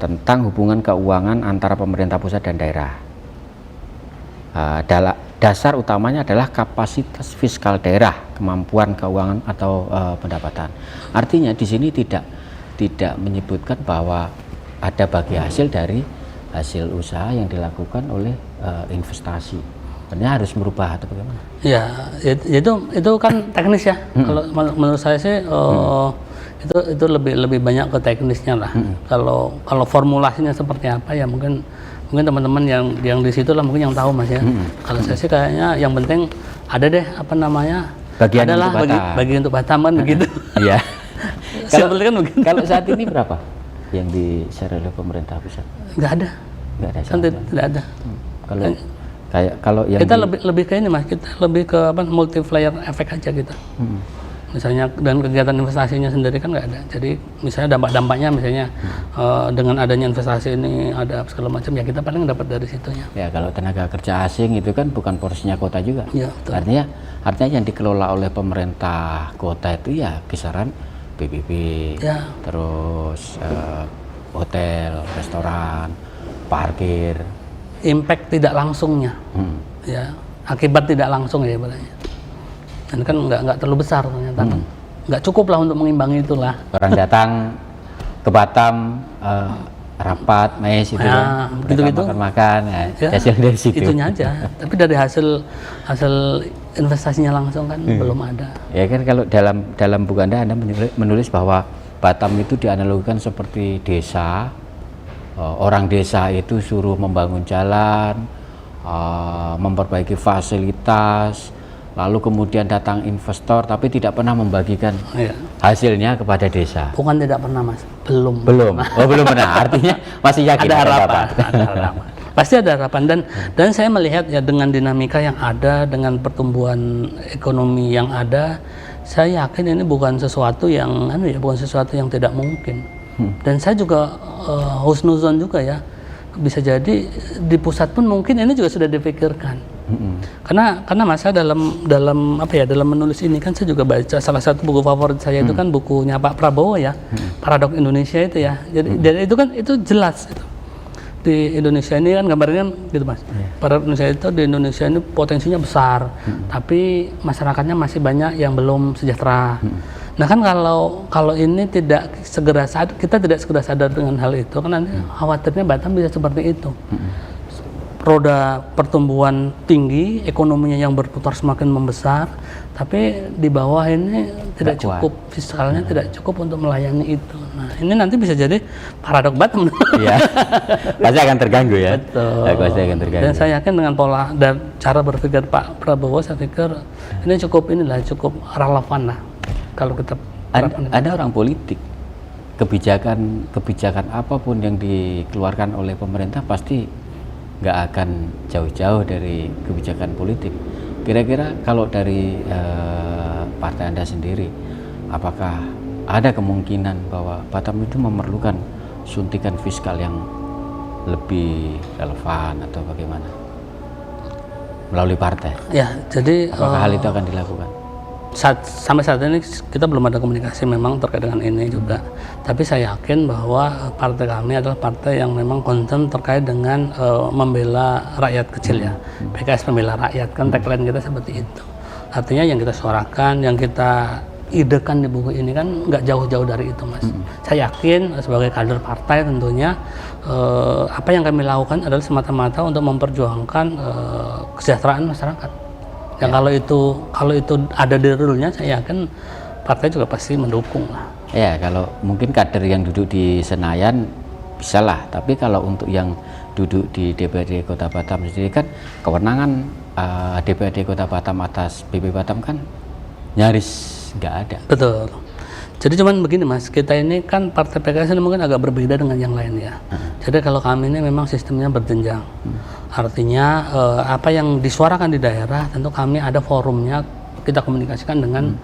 tentang hubungan keuangan antara pemerintah pusat dan daerah. Dasar utamanya adalah kapasitas fiskal daerah, kemampuan keuangan atau pendapatan. Artinya di sini tidak menyebutkan bahwa ada bagi hasil dari hasil usaha yang dilakukan oleh investasi. Sebenarnya harus merubah atau bagaimana? Ya itu kan teknis ya. Kalau menurut saya sih itu lebih banyak ke teknisnya lah. Kalau formulasinya seperti apa ya mungkin teman-teman yang di situ lah mungkin yang tahu Mas ya. Kalau saya sih kayaknya yang penting ada deh bagian adalah bagi untuk Batam kan begitu. Iya. Kalau saat ini berapa yang di-share oleh pemerintah pusat? Nggak ada. Kan tidak ada. Kalau yang kita lebih ke ini Mas, kita lebih ke multiplier efek aja kita. Misalnya dan kegiatan investasinya sendiri kan nggak ada. Jadi misalnya dampak-dampaknya misalnya dengan adanya investasi ini ada segala macam ya kita paling dapat dari situnya. Ya kalau tenaga kerja asing itu kan bukan porsinya kota juga. Ya, artinya yang dikelola oleh pemerintah kota itu ya kisaran BBB, terus hotel, restoran, parkir. Impact tidak langsungnya, ya akibat tidak langsung ya ibaratnya. Dan kan nggak terlalu besar ternyata kan. Nggak cukup lah untuk mengimbangi itulah. Orang datang ke Batam rapat, mes itu gitu-gitu makan hasil dari situ. Itunya aja. Tapi dari hasil investasinya langsung kan belum ada. Ya kan kalau dalam buku Anda menulis bahwa Batam itu dianalogikan seperti desa. Orang desa itu suruh membangun jalan, memperbaiki fasilitas, lalu kemudian datang investor tapi tidak pernah membagikan hasilnya kepada desa. Bukan tidak pernah Mas, belum. Belum pernah. Artinya masih yakin ada harapan. Pasti ada harapan dan saya melihat ya dengan dinamika yang ada, dengan pertumbuhan ekonomi yang ada, saya yakin ini bukan sesuatu yang tidak mungkin. Dan saya juga husnuzon juga ya, bisa jadi di pusat pun mungkin ini juga sudah dipikirkan. Karena masa dalam menulis ini kan saya juga baca salah satu buku favorit saya itu kan bukunya Pak Prabowo ya, Paradoks Indonesia itu ya. Jadi itu jelas itu. Di Indonesia ini kan gambarnya gitu Mas. Paradoks Indonesia itu di Indonesia ini potensinya besar, tapi masyarakatnya masih banyak yang belum sejahtera. Nah kan kalau ini tidak segera sadar dengan hal itu kan nanti khawatirnya Batam bisa seperti itu. Roda pertumbuhan tinggi, ekonominya yang berputar semakin membesar, tapi di bawah ini tidak cukup, fiskalnya tidak cukup untuk melayani itu. Nah ini nanti bisa jadi paradoks Batam. Iya, pasti akan terganggu ya. Betul. Pasti akan terganggu. Dan saya yakin dengan pola dan cara berpikir Pak Prabowo, saya pikir ini cukup relevan lah. Kalau kita ada orang politik, kebijakan apapun yang dikeluarkan oleh pemerintah pasti nggak akan jauh-jauh dari kebijakan politik. Kira-kira kalau dari partai Anda sendiri, apakah ada kemungkinan bahwa Batam itu memerlukan suntikan fiskal yang lebih relevan atau bagaimana melalui partai? Ya, jadi apakah hal itu akan dilakukan? Sampai saat ini kita belum ada komunikasi memang terkait dengan ini juga. Tapi saya yakin bahwa partai kami adalah partai yang memang concern terkait dengan membela rakyat kecil ya. PKS membela rakyat kan tagline kita seperti itu. Artinya yang kita suarakan, yang kita idekan di buku ini kan nggak jauh-jauh dari itu, Mas. Saya yakin sebagai kader partai tentunya apa yang kami lakukan adalah semata-mata untuk memperjuangkan kesejahteraan masyarakat. Yang kalau itu ada di rule-nya, saya yakin partai juga pasti mendukung lah. Ya, kalau mungkin kader yang duduk di Senayan bisa lah, tapi kalau untuk yang duduk di DPRD Kota Batam sendiri kan kewenangan DPRD Kota Batam atas BP Batam kan nyaris nggak ada. Betul. Jadi cuman begini, Mas, kita ini kan partai PKS ini mungkin agak berbeda dengan yang lain ya. Jadi kalau kami ini memang sistemnya berjenjang. Artinya apa yang disuarakan di daerah tentu kami ada forumnya, kita komunikasikan dengan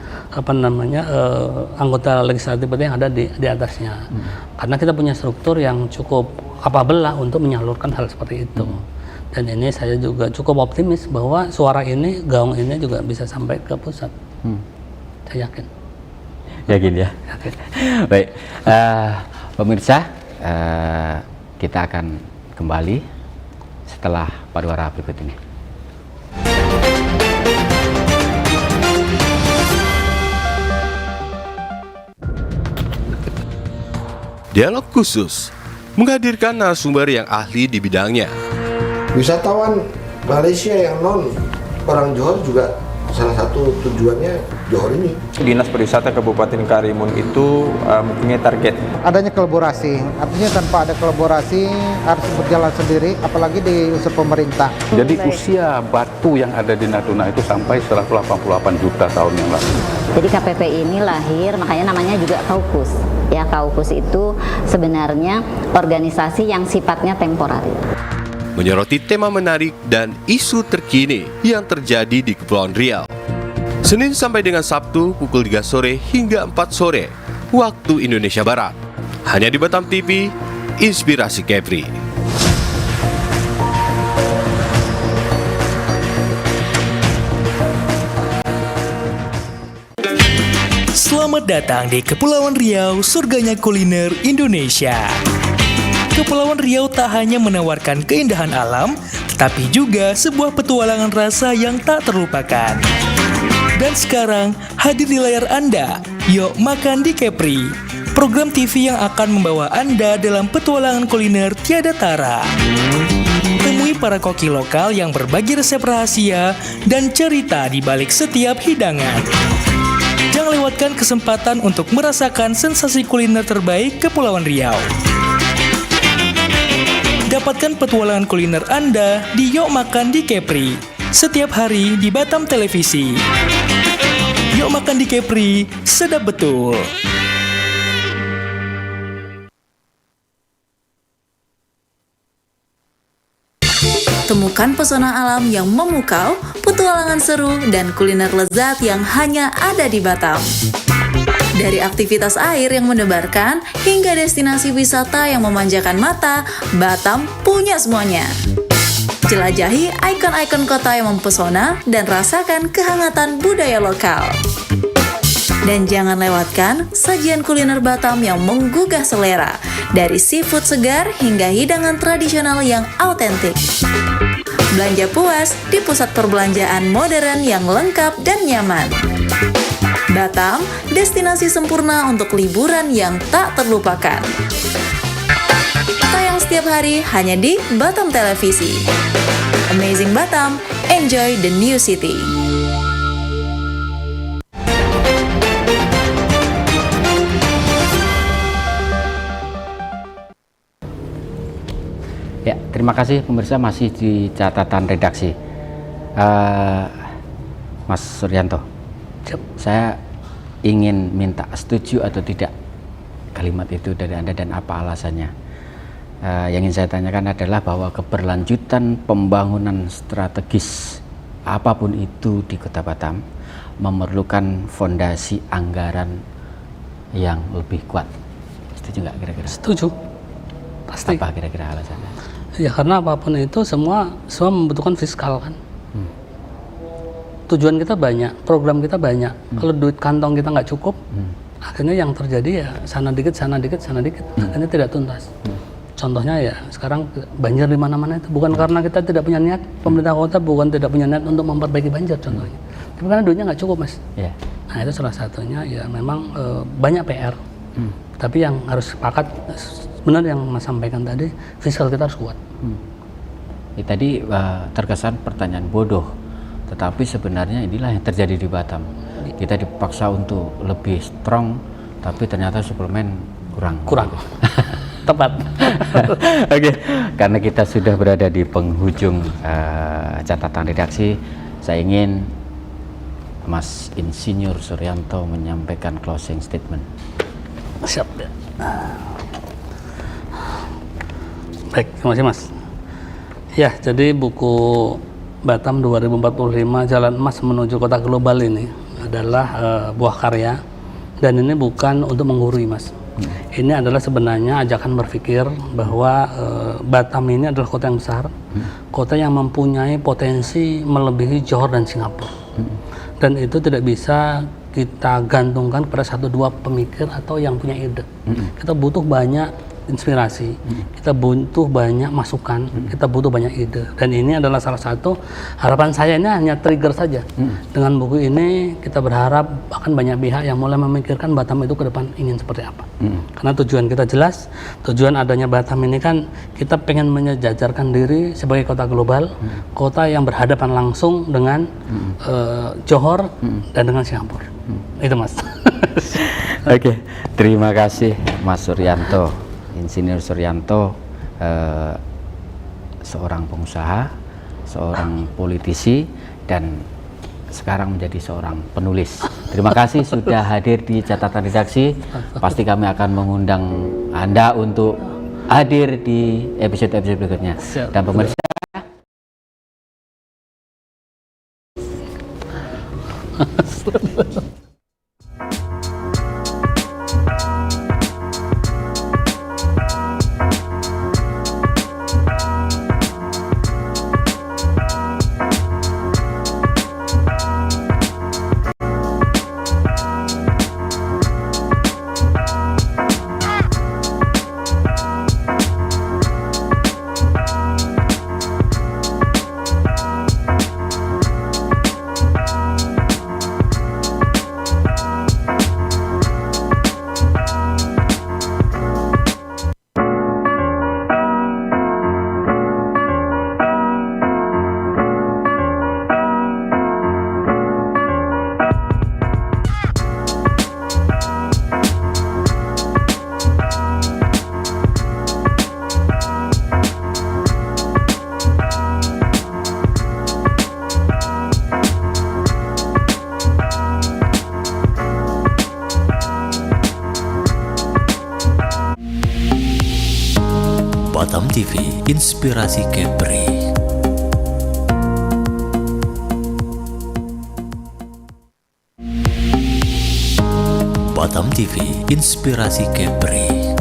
anggota legislatif yang ada di atasnya. Karena kita punya struktur yang cukup kapabel lah untuk menyalurkan hal seperti itu. Dan ini saya juga cukup optimis bahwa suara ini, gaung ini juga bisa sampai ke pusat. Saya yakin. Yakin ya? Yakin. Baik, pemirsa, kita akan kembali setelah pariwara berikut ini. Dialog khusus menghadirkan narasumber yang ahli di bidangnya. Wisatawan Malaysia yang non orang Johor juga salah satu tujuannya Johor ini. Dinas Pariwisata Kabupaten Karimun itu mempunyai target. Adanya kolaborasi, artinya tanpa ada kolaborasi harus berjalan sendiri, apalagi di unsur pemerintah. Jadi usia batu yang ada di Natuna itu sampai 188 juta tahun yang lalu. Jadi KPP ini lahir, makanya namanya juga Kaukus. Ya, Kaukus itu sebenarnya organisasi yang sifatnya temporer. Menyoroti tema menarik dan isu terkini yang terjadi di Kepulauan Riau. Senin sampai dengan Sabtu pukul 3 sore hingga 4 sore waktu Indonesia Barat. Hanya di Batam TV, Inspirasi Kepri. Selamat datang di Kepulauan Riau, surganya kuliner Indonesia. Kepulauan Riau tak hanya menawarkan keindahan alam, tetapi juga sebuah petualangan rasa yang tak terlupakan. Dan sekarang, hadir di layar Anda, Yuk Makan di Kepri, program TV yang akan membawa Anda dalam petualangan kuliner tiada tara. Temui para koki lokal yang berbagi resep rahasia dan cerita di balik setiap hidangan. Jangan lewatkan kesempatan untuk merasakan sensasi kuliner terbaik Kepulauan Riau. Dapatkan petualangan kuliner Anda di Yuk Makan di Kepri setiap hari di Batam Televisi. Yuk Makan di Kepri, sedap betul. Temukan pesona alam yang memukau, petualangan seru, dan kuliner lezat yang hanya ada di Batam. Dari aktivitas air yang mendebarkan hingga destinasi wisata yang memanjakan mata, Batam punya semuanya. Jelajahi ikon-ikon kota yang mempesona dan rasakan kehangatan budaya lokal. Dan jangan lewatkan sajian kuliner Batam yang menggugah selera, dari seafood segar hingga hidangan tradisional yang autentik. Belanja puas di pusat perbelanjaan modern yang lengkap dan nyaman. Batam, destinasi sempurna untuk liburan yang tak terlupakan. Tayang setiap hari hanya di Batam Televisi. Amazing Batam, enjoy the new city. Ya, terima kasih pemirsa, masih di catatan redaksi. Mas Suryanto, saya ingin minta setuju atau tidak kalimat itu dari Anda dan apa alasannya. Yang ingin saya tanyakan adalah bahwa keberlanjutan pembangunan strategis apapun itu di Kota Batam memerlukan fondasi anggaran yang lebih kuat. Setuju nggak kira-kira? Setuju, pasti. Apa kira-kira alasannya? Ya karena apapun itu semua membutuhkan fiskal kan. Tujuan kita banyak, program kita banyak. Kalau duit kantong kita nggak cukup, akhirnya yang terjadi ya sana dikit, akhirnya tidak tuntas. Contohnya ya sekarang banjir di mana-mana itu bukan karena kita tidak punya niat, pemerintah kota bukan tidak punya niat untuk memperbaiki banjir contohnya, tapi karena duitnya nggak cukup, Mas. Yeah. Nah itu salah satunya ya memang banyak PR. Tapi yang harus sepakat benar yang Mas sampaikan tadi, fiskal kita harus kuat. Ya, tadi terkesan pertanyaan bodoh, tetapi sebenarnya inilah yang terjadi di Batam. Kita dipaksa untuk lebih strong, tapi ternyata suplemen kurang. Tepat. Oke, karena kita sudah berada di penghujung catatan redaksi, saya ingin Mas Insinyur Suryanto menyampaikan closing statement. Siap ya. Baik, terima kasih Mas. Ya, jadi buku Batam 2045 Jalan Emas Menuju Kota Global ini adalah buah karya, dan ini bukan untuk menggurui Mas. Ini adalah sebenarnya ajakan berpikir bahwa Batam ini adalah kota yang besar, kota yang mempunyai potensi melebihi Johor dan Singapura. Dan itu tidak bisa kita gantungkan pada 1-2 pemikir atau yang punya ide. Kita butuh banyak inspirasi, kita butuh banyak masukan, kita butuh banyak ide. Dan ini adalah salah satu harapan saya, ini hanya trigger saja. Dengan buku ini kita berharap akan banyak pihak yang mulai memikirkan Batam itu ke depan ingin seperti apa. Karena tujuan kita jelas, tujuan adanya Batam ini kan kita pengen menyejajarkan diri sebagai kota global, kota yang berhadapan langsung dengan Johor dan dengan Singapura. Itu Mas. Oke, terima kasih Mas Suryanto. Insinyur Suryanto, seorang pengusaha, seorang politisi, dan sekarang menjadi seorang penulis. Terima kasih sudah hadir di catatan redaksi. Pasti kami akan mengundang Anda untuk hadir di episode-episode berikutnya. Dan pemirsa, Batam TV, inspirasi Kepri. Batam TV, inspirasi Kepri.